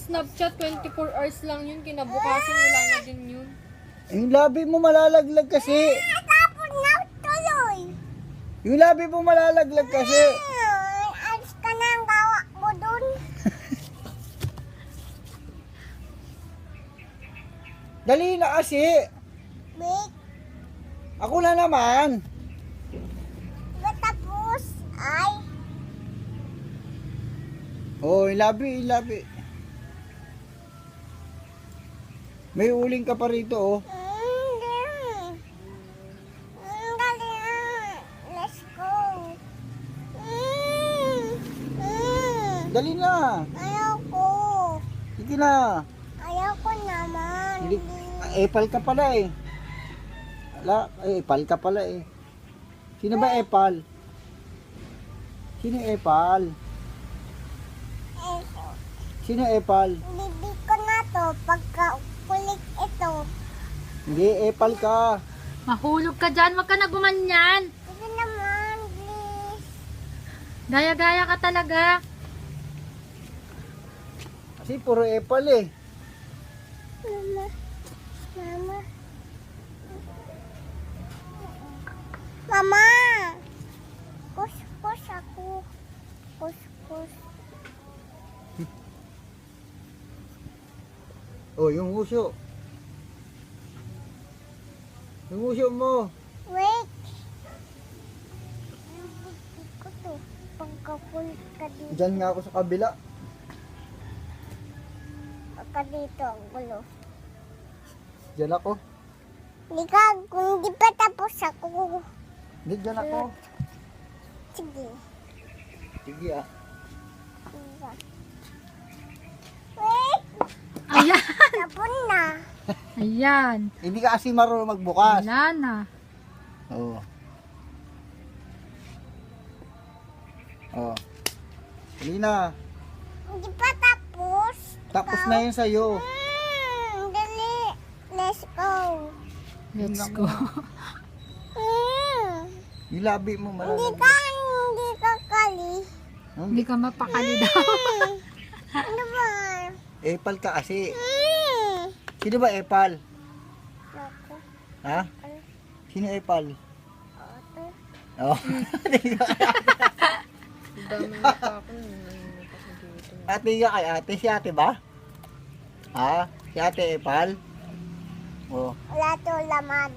Snapchat, 24 hours lang yun. Kinabukasan, wala na din yun. Yung labi mo malalaglag kasi. Tapos na tuloy. Yung labi mo malalaglag kasi. Alis ka na ang gawa mo dun. Dali na kasi. Big, Ako na naman. tapos ay. Oh, yung labi. May uling ka pa rito, oh. Dali na. Let's go. Dali na. Ayoko. Sige na. Ayoko naman. Hindi, epal ka pala eh. Epal ka pala eh. Sino ba epal? Sino epal? Sino epal? Bibi ko na to pagka kulit ito. Hindi, epal ka. Mahulog ka dyan, wag ka na gumanyan. Sige naman, please. Gaya-gaya ka talaga. Kasi puro epal eh. Mama. Mama. Mama. Kus ako. Kus. Oh, yung uso. Yung uso mo. Wait. Bibi ko to. Pagka kulit ka dito. Diyan nga ako sa kabila. Pagka dito ang gulo. Diyan ako. Hindi ka, kung di pa tapos ako. Hindi, diyan ako. Sige. Sige ah. Sige. Wait. Ayan. Tapon na. Ayan. Hindi ka kasi marunong magbukas. Wala na. Oo. Oh. Hindi na. Hindi pa tapos. Tapos na yun sa'yo. Dali. Let's go. Let's go. Yung labi mo Hindi malalaglag. hindi ka kali. Hindi ka mapakali daw. Ano ba? Epal ka kasi. Sino ba epal? Ako. Ha? Sino epal? Ate. Oh. Ate nga kay ate. Si ate ba? Ha? Si ate epal? Oh. Wala to laman.